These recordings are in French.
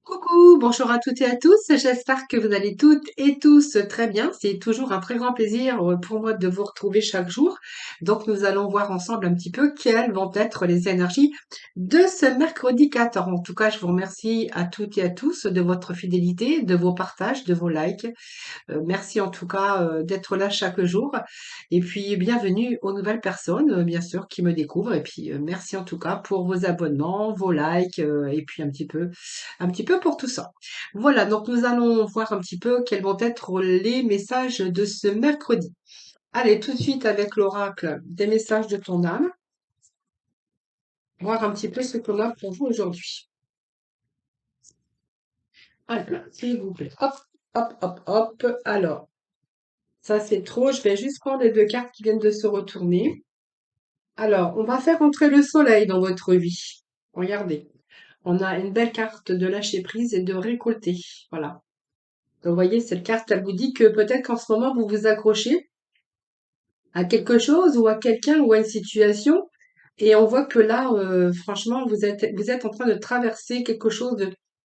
Coucou, bonjour à toutes et à tous. J'espère que vous allez toutes et tous très bien. C'est toujours un très grand plaisir pour moi de vous retrouver chaque jour. Donc, nous allons voir ensemble un petit peu quelles vont être les énergies de ce mercredi 14. En tout cas, je vous remercie à toutes et à tous de votre fidélité, de vos partages, de vos likes. Merci en tout cas d'être là chaque jour. Et puis bienvenue aux nouvelles personnes, bien sûr, qui me découvrent. Et puis merci en tout cas pour vos abonnements, vos likes, et puis un petit peu pour tout ça. Voilà, donc nous allons voir un petit peu quels vont être les messages de ce mercredi. Allez, tout de suite avec l'oracle des messages de ton âme, voir un petit peu ce qu'on a pour vous aujourd'hui. Alors, s'il vous plaît. Hop, hop, hop, hop. Alors, ça c'est trop. Je vais juste prendre les deux cartes qui viennent de se retourner. Alors, on va faire entrer le soleil dans votre vie. Regardez, on a une belle carte de lâcher prise et de récolter. Voilà. Donc, vous voyez, cette carte, elle vous dit que peut-être qu'en ce moment, vous vous accrochez à quelque chose ou à quelqu'un ou à une situation. Et on voit que là, franchement, vous êtes en train de traverser quelque chose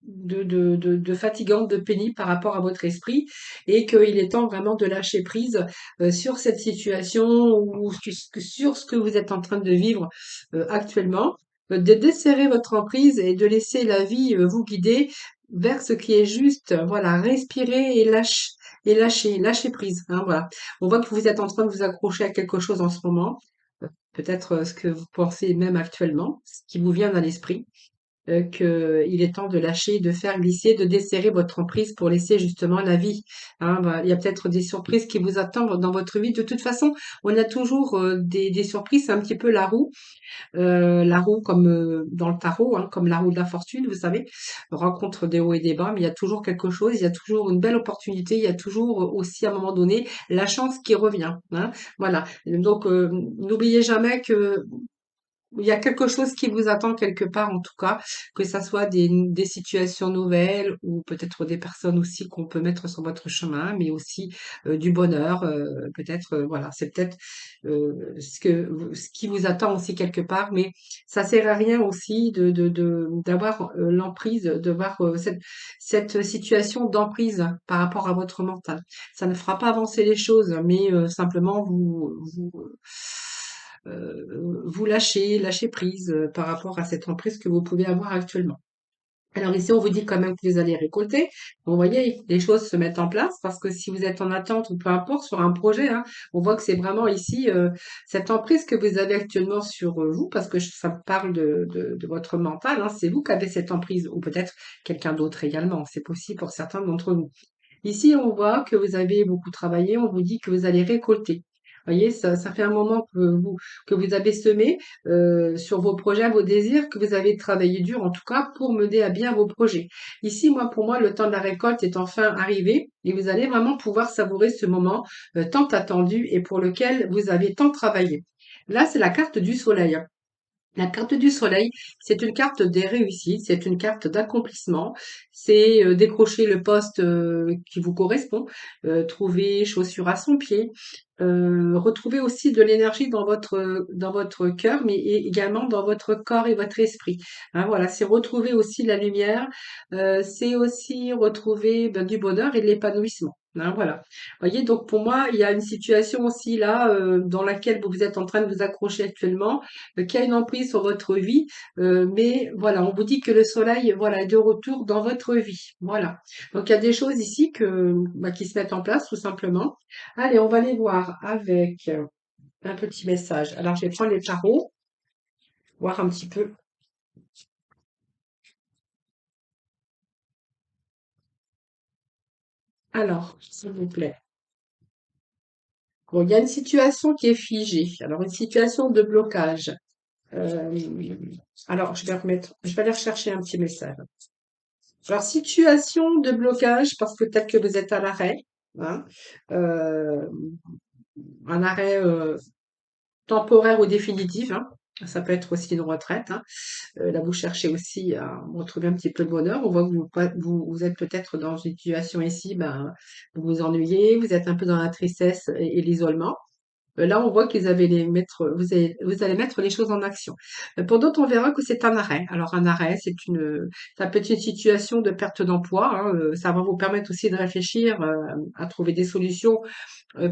de fatigant, de pénible par rapport à votre esprit et qu'il est temps vraiment de lâcher prise sur cette situation ou sur ce que vous êtes en train de vivre actuellement, de desserrer votre emprise et de laisser la vie vous guider vers ce qui est juste. Voilà, respirer et lâcher prise. Hein, voilà. On voit que vous êtes en train de vous accrocher à quelque chose en ce moment, peut-être ce que vous pensez même actuellement, ce qui vous vient à l'esprit, qu'il est temps de lâcher, de faire glisser, de desserrer votre emprise pour laisser justement la vie. Hein, voilà. Il y a peut-être des surprises qui vous attendent dans votre vie. De toute façon, on a toujours des surprises, c'est un petit peu la roue comme dans le tarot, hein, comme la roue de la fortune, vous savez, rencontre des hauts et des bas, mais il y a toujours quelque chose, il y a toujours une belle opportunité, il y a toujours aussi à un moment donné la chance qui revient. Hein, voilà. Donc n'oubliez jamais que il y a quelque chose qui vous attend quelque part, en tout cas, que ça soit des situations nouvelles ou peut-être des personnes aussi qu'on peut mettre sur votre chemin, mais aussi du bonheur, peut-être, voilà, c'est peut-être ce qui vous attend aussi quelque part, mais ça sert à rien aussi d'avoir l'emprise, d'avoir cette situation d'emprise par rapport à votre mental. Ça ne fera pas avancer les choses, mais simplement vous lâchez prise par rapport à cette emprise que vous pouvez avoir actuellement. Alors ici, on vous dit quand même que vous allez récolter. Vous voyez, les choses se mettent en place parce que si vous êtes en attente ou peu importe sur un projet, hein, on voit que c'est vraiment ici cette emprise que vous avez actuellement sur vous parce que ça parle de votre mental. Hein, c'est vous qui avez cette emprise ou peut-être quelqu'un d'autre également. C'est possible pour certains d'entre vous. Ici, on voit que vous avez beaucoup travaillé, on vous dit que vous allez récolter. Vous voyez, ça fait un moment que vous avez semé sur vos projets, vos désirs, que vous avez travaillé dur, en tout cas, pour mener à bien vos projets. Ici, moi, pour moi, le temps de la récolte est enfin arrivé et vous allez vraiment pouvoir savourer ce moment tant attendu et pour lequel vous avez tant travaillé. Là, c'est la carte du soleil. La carte du soleil, c'est une carte des réussites, c'est une carte d'accomplissement, c'est décrocher le poste qui vous correspond, trouver chaussure à son pied, retrouver aussi de l'énergie dans votre cœur, mais également dans votre corps et votre esprit. Hein, voilà, c'est retrouver aussi la lumière, c'est aussi retrouver ben, du bonheur et de l'épanouissement. Hein, voilà. Voyez, donc pour moi, il y a une situation aussi là dans laquelle vous êtes en train de vous accrocher actuellement qui a une emprise sur votre vie. Mais voilà, on vous dit que le soleil, voilà, est de retour dans votre vie. Voilà. Donc il y a des choses ici bah, qui se mettent en place tout simplement. Allez, on va les voir avec un petit message. Alors je vais prendre les tarots, voir un petit peu. Alors, s'il vous plaît. Bon, il y a une situation qui est figée. Alors, une situation de blocage. Euh, alors, je vais aller rechercher un petit message. Alors, situation de blocage, parce que peut-être que vous êtes à l'arrêt, hein, euh, un arrêt temporaire ou définitif, hein. Ça peut être aussi une retraite. Hein. Là, vous cherchez aussi à retrouver un petit peu de bonheur. On voit que vous êtes peut-être dans une situation ici, ben, vous vous ennuyez, vous êtes un peu dans la tristesse et l'isolement. Là, on voit qu'ils avaient les mettre, vous allez mettre les choses en action. Pour d'autres, on verra que c'est un arrêt. Alors, un arrêt, ça peut être une situation de perte d'emploi, hein, ça va vous permettre aussi de réfléchir, à trouver des solutions,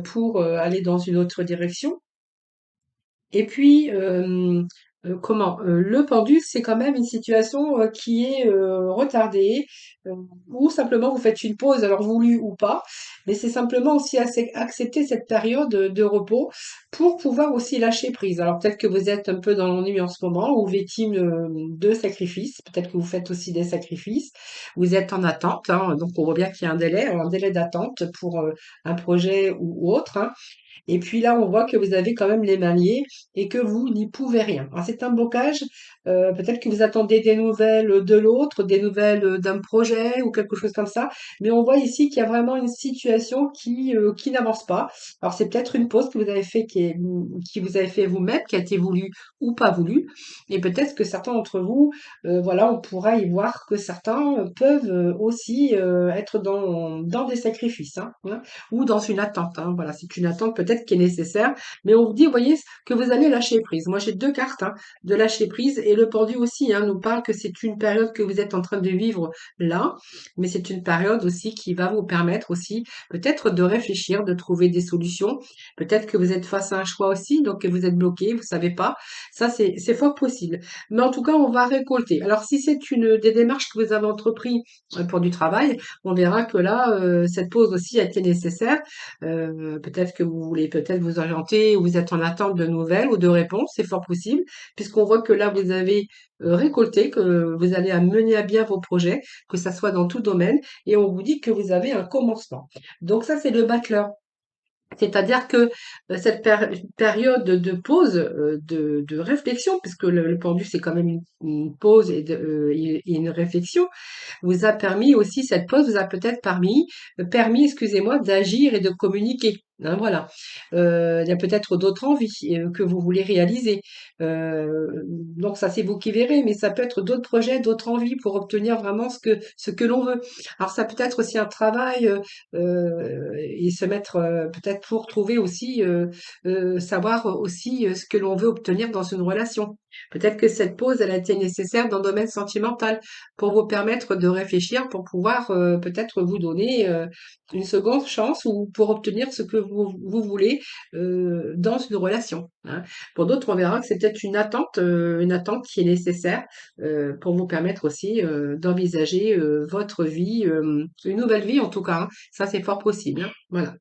pour aller dans une autre direction. Et puis, le pendu, c'est quand même une situation qui est retardée, euh, ou simplement vous faites une pause, alors voulue ou pas, mais c'est simplement aussi accepter cette période de repos pour pouvoir aussi lâcher prise. Alors peut-être que vous êtes un peu dans l'ennui en ce moment ou victime de sacrifices, peut-être que vous faites aussi des sacrifices, vous êtes en attente, hein, donc on voit bien qu'il y a un délai d'attente pour un projet ou autre, hein. Et puis là, on voit que vous avez quand même les mains liées et que vous n'y pouvez rien. Alors c'est un blocage, peut-être que vous attendez des nouvelles de l'autre, des nouvelles d'un projet ou quelque chose comme ça, mais on voit ici qu'il y a vraiment une situation qui n'avance pas. Alors c'est peut-être une pause que vous avez fait qui vous avez fait vous-même, qui a été voulue ou pas voulue, et peut-être que certains d'entre vous, voilà, on pourra y voir que certains peuvent aussi être dans des sacrifices, hein, ou dans une attente, hein. Voilà, c'est une attente peut-être qui est nécessaire, mais on vous dit, vous voyez, que vous allez lâcher prise. Moi, j'ai deux cartes, hein, de lâcher prise et le pendu aussi, hein, nous parle que c'est une période que vous êtes en train de vivre là, mais c'est une période aussi qui va vous permettre aussi peut-être de réfléchir, de trouver des solutions. Peut-être que vous êtes face à un choix aussi, donc que vous êtes bloqué, vous savez pas. Ça, c'est fort possible. Mais en tout cas, on va récolter. Alors, si c'est une des démarches que vous avez entrepris pour du travail, on verra que là, cette pause aussi a été nécessaire. Peut-être que vous voulez peut-être vous orienter ou vous êtes en attente de nouvelles ou de réponses, c'est fort possible, puisqu'on voit que là, vous avez récolté, que vous allez mener à bien vos projets, que ça soit dans tout domaine, et on vous dit que vous avez un commencement. Donc ça, c'est le battleur. C'est-à-dire que cette période de pause, de réflexion, puisque le pendu, c'est quand même une pause et une réflexion, vous a permis aussi, cette pause vous a peut-être permis, excusez-moi, d'agir et de communiquer. Hein, voilà. Il y a peut-être d'autres envies que vous voulez réaliser. Donc ça, c'est vous qui verrez, mais ça peut être d'autres projets, d'autres envies pour obtenir vraiment ce que l'on veut. Alors ça peut être aussi un travail et se mettre peut-être pour trouver aussi, savoir aussi ce que l'on veut obtenir dans une relation. Peut-être que cette pause, elle a été nécessaire dans le domaine sentimental pour vous permettre de réfléchir, pour pouvoir peut-être vous donner une seconde chance ou pour obtenir ce que vous voulez dans une relation, hein. Pour d'autres, on verra que c'est peut-être une attente qui est nécessaire pour vous permettre aussi d'envisager votre vie, une nouvelle vie en tout cas, hein. Ça, c'est fort possible, hein. Voilà.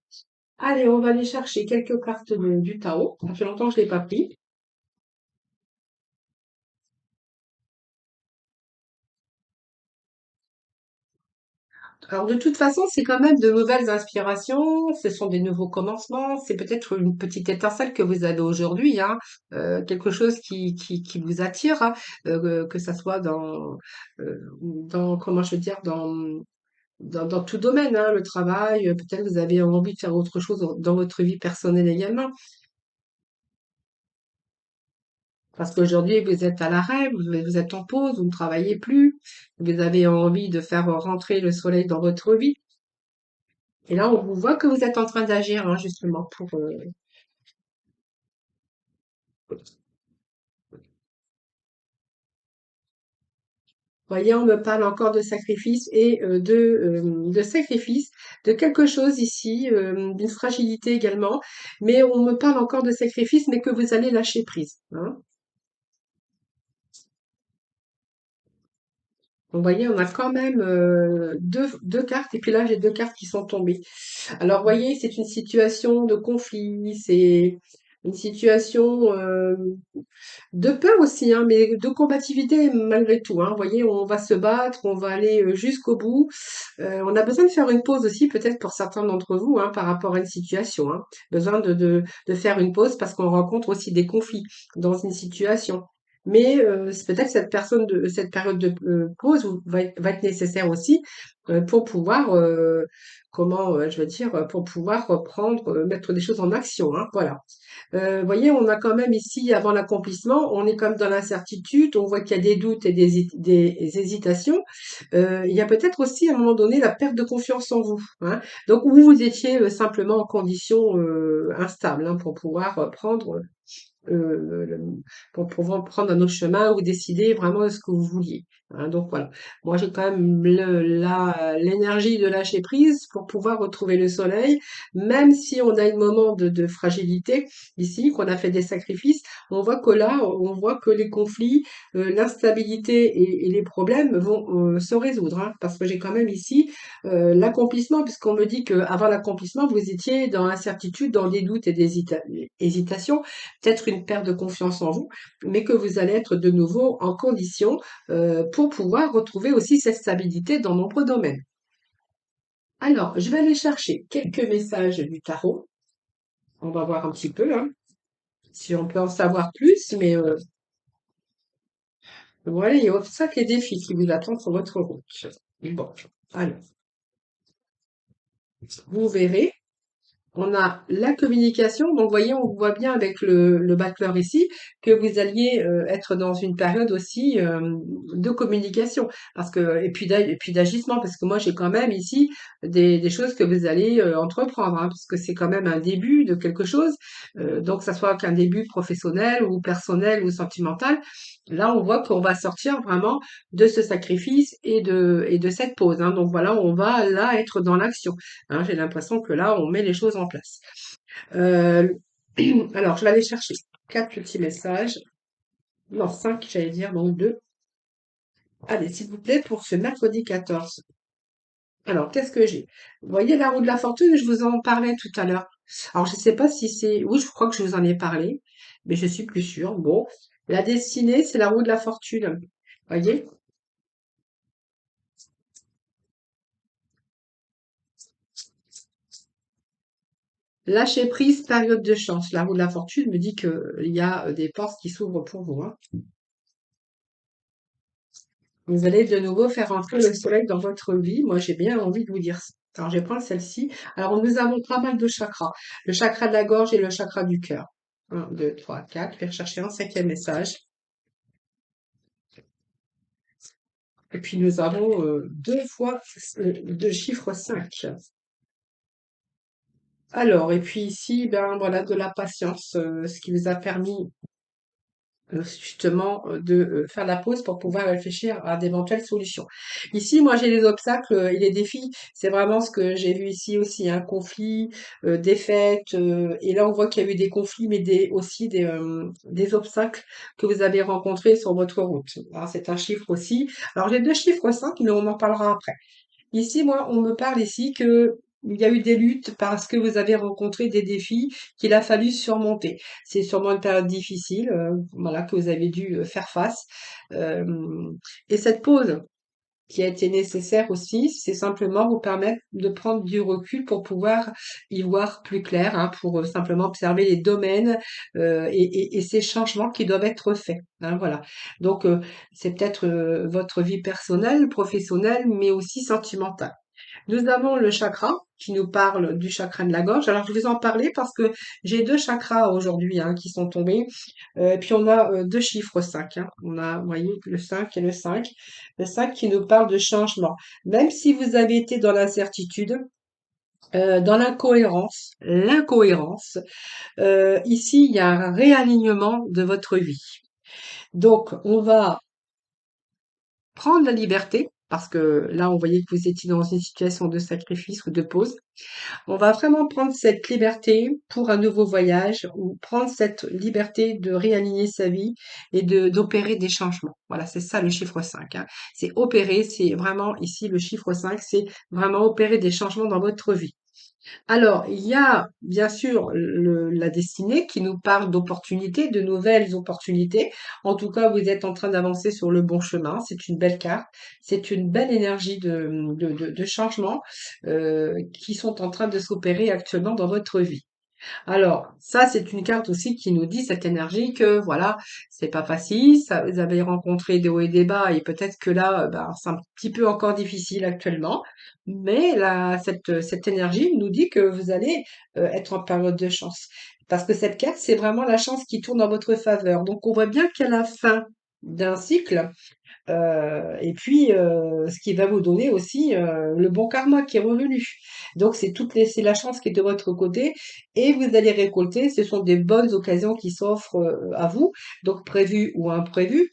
Allez, on va aller chercher quelques cartes du tarot. Ça fait longtemps que je ne l'ai pas pris. Alors de toute façon, c'est quand même de nouvelles inspirations, ce sont des nouveaux commencements, c'est peut-être une petite étincelle que vous avez aujourd'hui, hein, quelque chose qui vous attire, hein, que ça soit comment je veux dire, dans tout domaine, hein, le travail, peut-être vous avez envie de faire autre chose dans votre vie personnelle également. Parce qu'aujourd'hui, vous êtes à l'arrêt, vous êtes en pause, vous ne travaillez plus, vous avez envie de faire rentrer le soleil dans votre vie. Et là, on vous voit que vous êtes en train d'agir, hein, justement, voyez, on me parle encore de sacrifice et de sacrifice, de quelque chose ici, d'une fragilité également, mais on me parle encore de sacrifice, mais que vous allez lâcher prise, hein. Vous voyez, on a quand même deux cartes, et puis là, j'ai deux cartes qui sont tombées. Alors, vous voyez, c'est une situation de conflit, c'est une situation de peur aussi, hein, mais de combativité malgré tout, hein. Vous voyez, on va se battre, on va aller jusqu'au bout. On a besoin de faire une pause aussi, peut-être pour certains d'entre vous, hein, par rapport à une situation, hein. Besoin de faire une pause parce qu'on rencontre aussi des conflits dans une situation. mais c'est peut-être que cette période de pause va être nécessaire aussi pour pouvoir, je veux dire, pour pouvoir reprendre, mettre des choses en action, hein, voilà. Vous voyez, on a quand même ici, avant l'accomplissement, on est comme dans l'incertitude, on voit qu'il y a des doutes et des hésitations. Il y a peut-être aussi à un moment donné la perte de confiance en vous, hein. Donc vous étiez simplement en condition instable, hein, pour pouvoir prendre le- pour pouvoir prendre un autre chemin ou décider vraiment ce que vous vouliez, hein. Donc voilà. Moi, j'ai quand même l'énergie de lâcher prise pour pouvoir retrouver le soleil, même si on a un moment de fragilité ici, qu'on a fait des sacrifices. On voit que là, on voit que les conflits, l'instabilité et les problèmes vont se résoudre, hein, parce que j'ai quand même ici l'accomplissement, puisqu'on me dit qu'avant l'accomplissement, vous étiez dans l'incertitude, dans des doutes et des hésitations, peut-être une perte de confiance en vous, mais que vous allez être de nouveau en condition pour pouvoir retrouver aussi cette stabilité dans nombreux domaines. Alors, je vais aller chercher quelques messages du tarot. On va voir un petit peu, hein, si on peut en savoir plus, mais voilà, il y a obstacles et défis qui vous attendent sur votre route. Bon, alors, vous verrez. On a la communication, donc voyez, on voit bien avec le battleur ici que vous alliez être dans une période aussi de communication, parce que et puis d'agissement, parce que moi j'ai quand même ici des choses que vous allez entreprendre, hein, parce que c'est quand même un début de quelque chose, donc ça soit qu'un début professionnel ou personnel ou sentimental. Là, on voit qu'on va sortir vraiment de ce sacrifice et de cette pause, hein. Donc voilà, on va là être dans l'action. Hein, j'ai l'impression que là, on met les choses en place. Euh, alors, je vais aller chercher quatre petits messages. Non, cinq, j'allais dire, donc deux. Allez, s'il vous plaît, pour ce mercredi 14. Alors, qu'est-ce que j'ai? Vous voyez la roue de la fortune, je vous en parlais tout à l'heure. Alors, je ne sais pas si c'est... Oui, je crois que je vous en ai parlé, mais je suis plus sûre. Bon, la destinée, c'est la roue de la fortune. Voyez? Lâcher prise, période de chance. La roue de la fortune me dit qu'il y a des portes qui s'ouvrent pour vous, hein. Vous allez de nouveau faire entrer le soleil dans votre vie. Moi, j'ai bien envie de vous dire ça. Alors, je vais prendre celle-ci. Alors, nous avons pas mal de chakras. Le chakra de la gorge et le chakra du cœur. Un, 2, 3, 4. Je vais rechercher un cinquième message. Et puis, nous avons deux fois deux chiffres 5. Alors, et puis ici, ben voilà, de la patience, ce qui vous a permis justement de faire la pause pour pouvoir réfléchir à d'éventuelles solutions. Ici, moi, j'ai les obstacles et les défis. C'est vraiment ce que j'ai vu ici aussi, un conflit, défaite. Et là, on voit qu'il y a eu des conflits, mais aussi des obstacles que vous avez rencontrés sur votre route. Alors, c'est un chiffre aussi. Alors, j'ai deux chiffres 5, mais on en parlera après. Ici, moi, on me parle ici que il y a eu des luttes parce que vous avez rencontré des défis qu'il a fallu surmonter. C'est sûrement une période difficile, voilà, que vous avez dû faire face. Euh, et cette pause qui a été nécessaire aussi, c'est simplement vous permettre de prendre du recul pour pouvoir y voir plus clair, hein, pour simplement observer les domaines et ces changements qui doivent être faits, hein, voilà. Donc, c'est peut-être votre vie personnelle, professionnelle, mais aussi sentimentale. Nous avons le chakra qui nous parle du chakra de la gorge. Alors, je vais en parler parce que j'ai deux chakras aujourd'hui, hein, qui sont tombés. Et puis, on a deux chiffres 5, hein. On a, vous voyez, le 5 et le 5. Le 5 qui nous parle de changement. Même si vous avez été dans l'incertitude, dans l'incohérence, ici, il y a un réalignement de votre vie. Donc, on va prendre la liberté, parce que là, on voyait que vous étiez dans une situation de sacrifice ou de pause. On va vraiment prendre cette liberté pour un nouveau voyage ou prendre cette liberté de réaligner sa vie et d'opérer des changements. Voilà, c'est ça le chiffre 5, hein. C'est opérer, c'est vraiment ici le chiffre 5, c'est vraiment opérer des changements dans votre vie. Alors, il y a bien sûr la destinée qui nous parle d'opportunités, de nouvelles opportunités. En tout cas, vous êtes en train d'avancer sur le bon chemin. C'est une belle carte, c'est une belle énergie de changement qui sont en train de s'opérer actuellement dans votre vie. Alors, ça, c'est une carte aussi qui nous dit cette énergie que voilà, c'est pas facile, ça, vous avez rencontré des hauts et des bas, et peut-être que là, ben, c'est un petit peu encore difficile actuellement, mais là, cette énergie nous dit que vous allez être en période de chance. Parce que cette carte, c'est vraiment la chance qui tourne en votre faveur. Donc, on voit bien qu'à la fin d'un cycle, et puis, ce qui va vous donner aussi le bon karma qui est revenu. Donc, c'est la chance qui est de votre côté et vous allez récolter. Ce sont des bonnes occasions qui s'offrent à vous, donc prévues ou imprévues,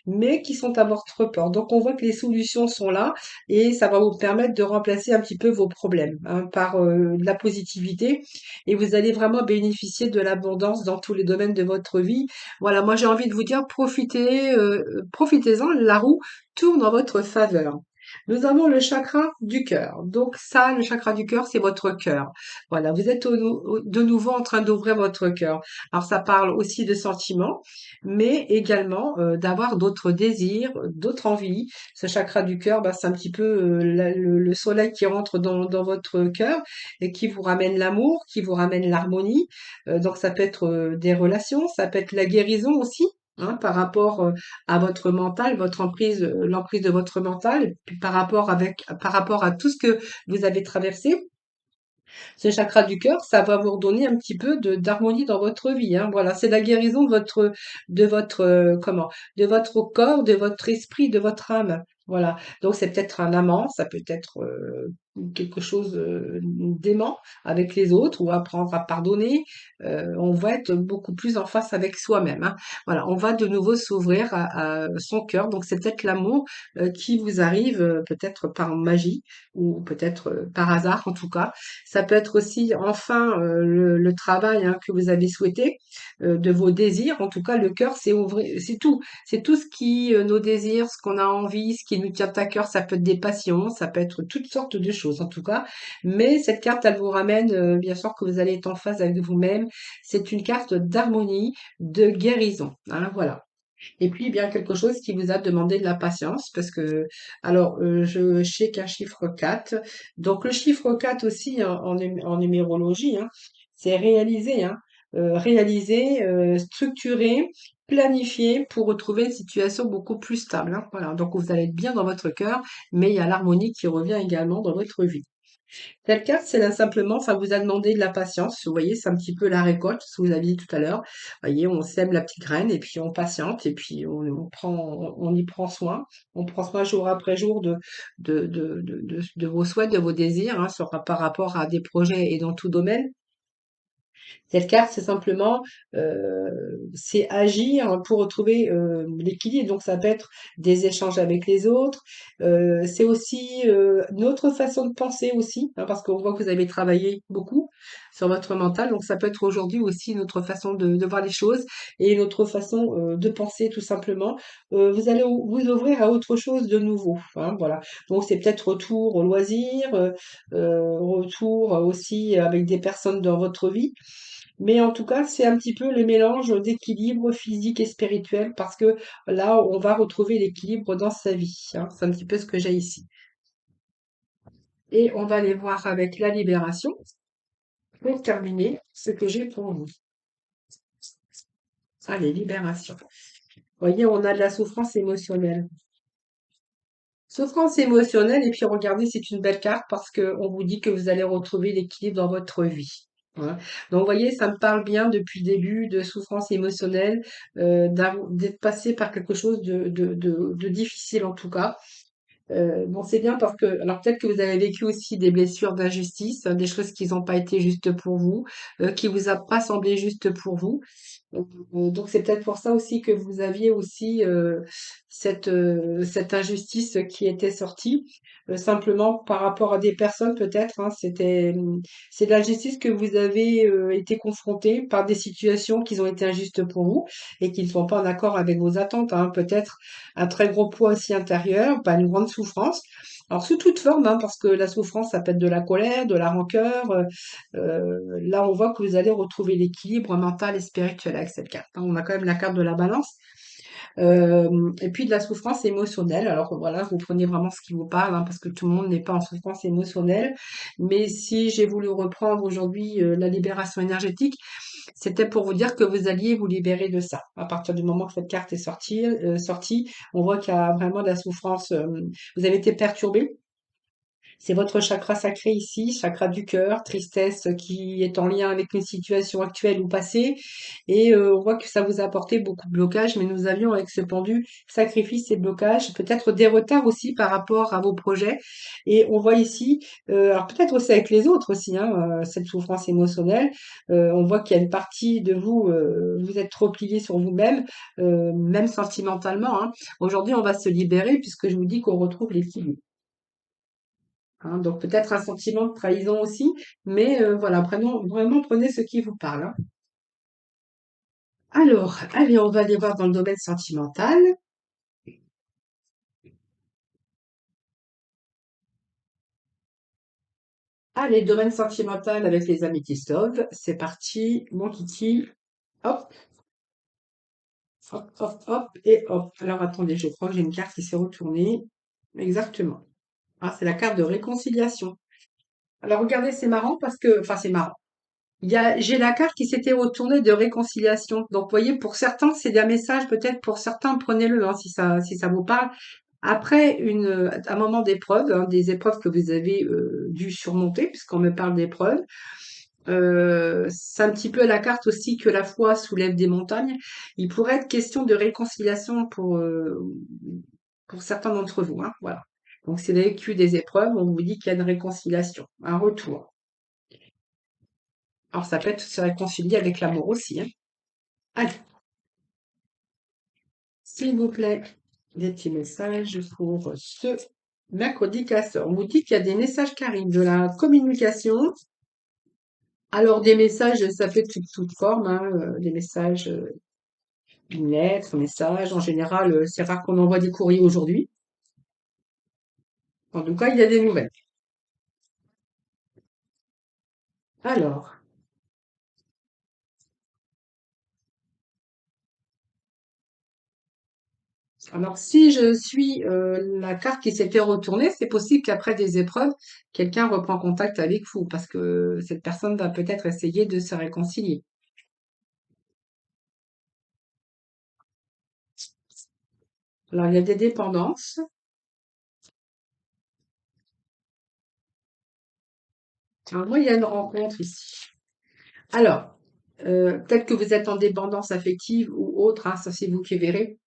mais qui sont à votre porte. Donc, on voit que les solutions sont là et ça va vous permettre de remplacer un petit peu vos problèmes hein, par de la positivité et vous allez vraiment bénéficier de l'abondance dans tous les domaines de votre vie. Voilà, moi j'ai envie de vous dire, profitez-en, la roue tourne en votre faveur. Nous avons le chakra du cœur. Donc ça, le chakra du cœur, c'est votre cœur. Voilà, vous êtes de nouveau en train d'ouvrir votre cœur. Alors ça parle aussi de sentiments, mais également d'avoir d'autres désirs, d'autres envies. Ce chakra du cœur, bah, c'est un petit peu le soleil qui rentre dans votre cœur et qui vous ramène l'amour, qui vous ramène l'harmonie. Donc ça peut être des relations, ça peut être la guérison aussi. Hein, par rapport à votre mental, votre emprise, l'emprise de votre mental, et puis par rapport à tout ce que vous avez traversé, ce chakra du cœur, ça va vous redonner un petit peu de d'harmonie dans votre vie, hein. Voilà, c'est la guérison de votre corps, de votre esprit, de votre âme. Voilà. Donc c'est peut-être un amant, ça peut être quelque chose d'aimant avec les autres ou apprendre à pardonner. On va être beaucoup plus en face avec soi-même, hein. Voilà, on va de nouveau s'ouvrir à son cœur. Donc c'est peut-être l'amour qui vous arrive peut-être par magie ou peut-être par hasard en tout cas. Ça peut être aussi enfin le travail hein, que vous avez souhaité, de vos désirs. En tout cas, le cœur, c'est ouvrir, c'est tout ce qui, nos désirs, ce qu'on a envie, ce qui nous tient à cœur. Ça peut être des passions, ça peut être toutes sortes de choses en tout cas. Mais cette carte, elle vous ramène, bien sûr que vous allez être en phase avec vous-même. C'est une carte d'harmonie, de guérison. Hein, voilà. Et puis, bien quelque chose qui vous a demandé de la patience, parce que, alors, je sais qu'un chiffre 4, donc le chiffre 4 aussi en numérologie, hein, c'est réaliser, hein, réaliser, structurer, planifier pour retrouver une situation beaucoup plus stable, hein, voilà. Donc, vous allez être bien dans votre cœur, mais il y a l'harmonie qui revient également dans votre vie. Telle carte, c'est là simplement, ça vous a demandé de la patience. Vous voyez, c'est un petit peu la récolte, ce que vous aviez dit tout à l'heure. Vous voyez, on sème la petite graine et puis on patiente et puis on y prend soin. On prend soin jour après jour de vos souhaits, de vos désirs, hein, par rapport à des projets et dans tout domaine. Cette carte, c'est simplement, c'est agir pour retrouver l'équilibre. Donc, ça peut être des échanges avec les autres. C'est aussi une autre façon de penser aussi, hein, parce qu'on voit que vous avez travaillé beaucoup sur votre mental. Donc, ça peut être aujourd'hui aussi une autre façon de voir les choses et une autre façon de penser tout simplement. Vous allez vous ouvrir à autre chose de nouveau. Hein, voilà. Donc, c'est peut-être retour au loisir, retour aussi avec des personnes dans votre vie. Mais en tout cas, c'est un petit peu le mélange d'équilibre physique et spirituel parce que là, on va retrouver l'équilibre dans sa vie, hein. C'est un petit peu ce que j'ai ici. Et on va aller voir avec la libération pour terminer ce que j'ai pour vous. Allez, libération. Vous voyez, on a de la souffrance émotionnelle. Souffrance émotionnelle, et puis regardez, c'est une belle carte parce que on vous dit que vous allez retrouver l'équilibre dans votre vie. Voilà. Donc, vous voyez, ça me parle bien depuis le début de souffrance émotionnelle, d'être passé par quelque chose de difficile en tout cas. Bon, c'est bien parce que, alors peut-être que vous avez vécu aussi des blessures d'injustice, des choses qui n'ont pas été justes pour vous, qui vous a pas semblé justes pour vous. Donc c'est peut-être pour ça aussi que vous aviez aussi cette injustice qui était sortie, simplement par rapport à des personnes peut-être, hein, c'est de l'injustice que vous avez été confronté par des situations qui ont été injustes pour vous et qui ne sont pas en accord avec vos attentes, hein. Peut-être un très gros poids aussi intérieur, pas une grande souffrance. Alors sous toute forme, hein, parce que la souffrance, ça peut être de la colère, de la rancœur, là, on voit que vous allez retrouver l'équilibre mental et spirituel avec cette carte, hein. On a quand même la carte de la balance. et puis de la souffrance émotionnelle. Alors voilà, vous prenez vraiment ce qui vous parle, hein, parce que tout le monde n'est pas en souffrance émotionnelle. Mais si j'ai voulu reprendre aujourd'hui la libération énergétique, c'était pour vous dire que vous alliez vous libérer de ça. À partir du moment que cette carte est sortie, on voit qu'il y a vraiment de la souffrance. Vous avez été perturbé. C'est votre chakra sacré ici, chakra du cœur, tristesse qui est en lien avec une situation actuelle ou passée. Et on voit que ça vous a apporté beaucoup de blocages, mais nous avions avec ce pendu sacrifice et blocage, peut-être des retards aussi par rapport à vos projets. Et on voit ici, alors peut-être aussi avec les autres aussi, hein, cette souffrance émotionnelle. On voit qu'il y a une partie de vous, vous êtes trop plié sur vous-même, même sentimentalement, hein. Aujourd'hui, on va se libérer puisque je vous dis qu'on retrouve l'équilibre. Hein, donc peut-être un sentiment de trahison aussi, mais voilà, prenez ce qui vous parle, hein. Alors, allez, on va aller voir dans le domaine sentimental. Allez, domaine sentimental avec les amis qui sauvent. C'est parti, mon kiki. Hop, hop, hop, hop, et hop. Alors attendez, je crois que j'ai une carte qui s'est retournée. Exactement. Ah, c'est la carte de réconciliation. Alors regardez, c'est marrant parce que, enfin c'est marrant. J'ai la carte qui s'était retournée de réconciliation. Donc, vous voyez, pour certains, c'est un message, peut-être pour certains, prenez-le, hein, si ça vous parle. Après un moment d'épreuve, hein, des épreuves que vous avez dû surmonter, puisqu'on me parle d'épreuves, c'est un petit peu la carte aussi que la foi soulève des montagnes. Il pourrait être question de réconciliation pour certains d'entre vous, hein, voilà. Donc, c'est le vécu des épreuves, on vous dit qu'il y a une réconciliation, un retour. Alors, ça peut être se réconcilier avec l'amour aussi, hein. Allez, s'il vous plaît, des petits messages pour ce mercredi casseur. On vous dit qu'il y a des messages qui arrivent, de la communication. Alors, des messages, ça peut être toute forme, hein, des messages, une lettre, un message. En général, c'est rare qu'on envoie des courriers aujourd'hui. En tout cas, il y a des nouvelles. Alors, alors si je suis la carte qui s'était retournée, c'est possible qu'après des épreuves, quelqu'un reprend contact avec vous parce que cette personne va peut-être essayer de se réconcilier. Alors, il y a des dépendances. Alors, moi, il y a une rencontre ici. Alors, peut-être que vous êtes en dépendance affective ou autre, hein, ça c'est vous qui verrez,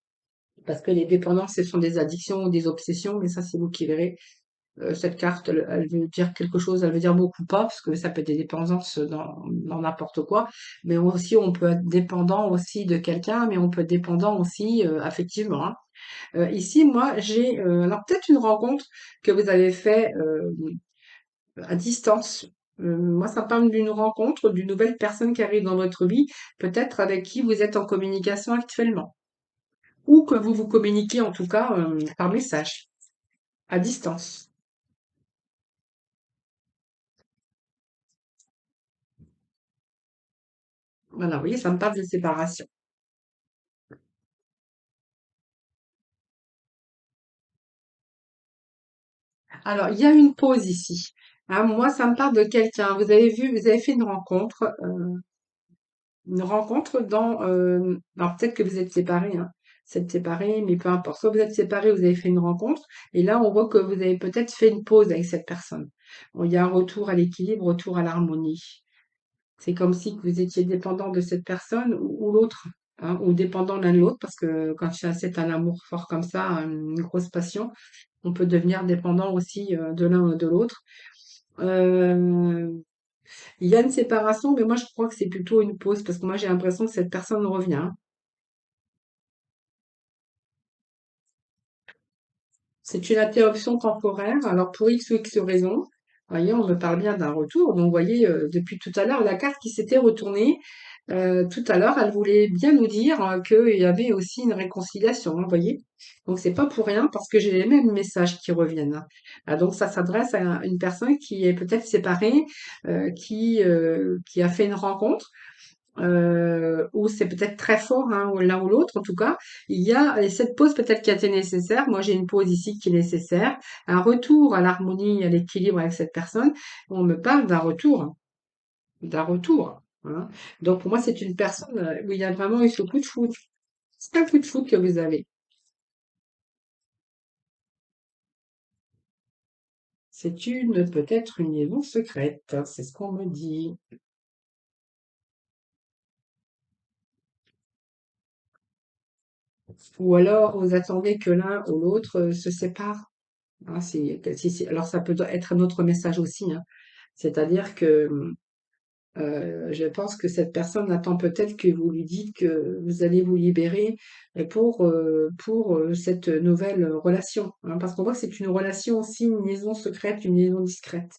parce que les dépendances, ce sont des addictions ou des obsessions, mais ça c'est vous qui verrez. Cette carte, elle veut dire quelque chose, elle veut dire beaucoup pas, parce que ça peut être des dépendances dans n'importe quoi, mais aussi on peut être dépendant aussi de quelqu'un, mais on peut être dépendant aussi affectivement, hein. Ici, moi, j'ai alors peut-être une rencontre que vous avez fait à distance. Moi, ça parle d'une rencontre, d'une nouvelle personne qui arrive dans votre vie, peut-être avec qui vous êtes en communication actuellement, ou que vous vous communiquez en tout cas par message, à distance. Voilà, vous voyez, ça me parle de séparation. Alors, il y a une pause ici. Hein, moi, ça me parle de quelqu'un. Vous avez vu, vous avez fait une rencontre alors peut-être que vous êtes séparés, hein. Vous êtes séparés, mais peu importe. Soit vous êtes séparés, vous avez fait une rencontre, et là, on voit que vous avez peut-être fait une pause avec cette personne. Bon, il y a un retour à l'équilibre, retour à l'harmonie. C'est comme si que vous étiez dépendant de cette personne ou l'autre, hein, ou dépendant l'un de l'autre, parce que quand c'est un amour fort comme ça, une grosse passion, on peut devenir dépendant aussi de l'un ou de l'autre. Euh, il y a une séparation, mais moi je crois que c'est plutôt une pause, parce que moi j'ai l'impression que cette personne revient, hein. C'est une interruption temporaire. Alors pour X ou X raison, vous voyez, on me parle bien d'un retour. Donc vous voyez, depuis tout à l'heure, la carte qui s'était retournée, tout à l'heure, elle voulait bien nous dire qu'il y avait aussi une réconciliation, hein, vous voyez. Donc c'est pas pour rien parce que j'ai les mêmes messages qui reviennent, hein. Ah, donc ça s'adresse à une personne qui est peut-être séparée, qui a fait une rencontre ou c'est peut-être très fort, hein, ou l'un ou l'autre. En tout cas, il y a et cette pause peut-être qui a été nécessaire. Moi, j'ai une pause ici qui est nécessaire. Un retour à l'harmonie, à l'équilibre avec cette personne. On me parle d'un retour. Hein. Donc pour moi, c'est une personne où il y a vraiment eu ce coup de foudre. C'est un coup de foudre que vous avez. C'est une peut-être une liaison secrète. Hein, c'est ce qu'on me dit. Ou alors vous attendez que l'un ou l'autre se sépare. Hein, alors ça peut être un autre message aussi. Hein. C'est-à-dire que je pense que cette personne attend peut-être que vous lui dites que vous allez vous libérer pour cette nouvelle relation. Hein, parce qu'on voit que c'est une relation aussi, une liaison secrète, une liaison discrète.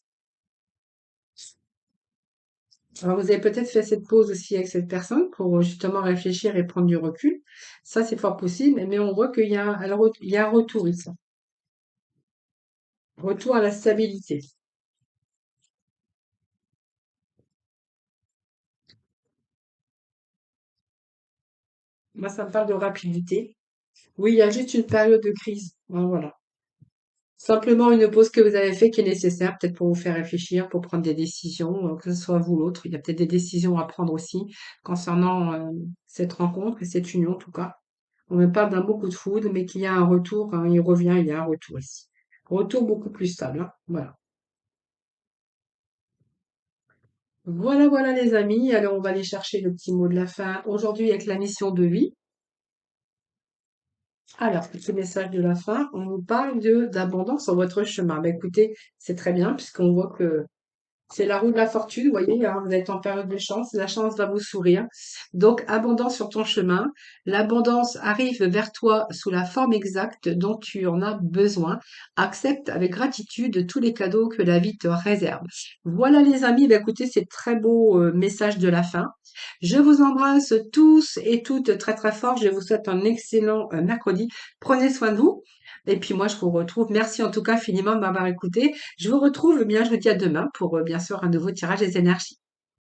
Alors vous avez peut-être fait cette pause aussi avec cette personne pour justement réfléchir et prendre du recul. Ça, c'est fort possible, mais on voit qu'il y a, alors, il y a un retour ici. Retour à la stabilité. Moi, ça me parle de rapidité. Oui, il y a juste une période de crise. Hein, voilà. Simplement une pause que vous avez fait qui est nécessaire, peut-être pour vous faire réfléchir, pour prendre des décisions, que ce soit vous ou l'autre. Il y a peut-être des décisions à prendre aussi concernant cette rencontre et cette union, en tout cas. On me parle d'un beau coup de foudre, mais qu'il y a un retour, hein, il revient, il y a un retour ici. Retour beaucoup plus stable, hein. Voilà. Voilà, voilà les amis. Alors on va aller chercher le petit mot de la fin aujourd'hui avec la mission de vie. Alors, petit message de la fin, on nous parle d'abondance sur votre chemin. Ben, écoutez, c'est très bien puisqu'on voit que c'est la roue de la fortune, vous voyez, hein, vous êtes en période de chance, la chance va vous sourire. Donc, abondance sur ton chemin. L'abondance arrive vers toi sous la forme exacte dont tu en as besoin. Accepte avec gratitude tous les cadeaux que la vie te réserve. Voilà les amis, bah, écoutez, c'est très beau message de la fin. Je vous embrasse tous et toutes très très fort. Je vous souhaite un excellent mercredi. Prenez soin de vous. Et puis moi, je vous retrouve. Merci en tout cas infiniment de m'avoir écouté. Je vous retrouve, eh bien, je vous dis à demain pour bien sûr un nouveau tirage des énergies.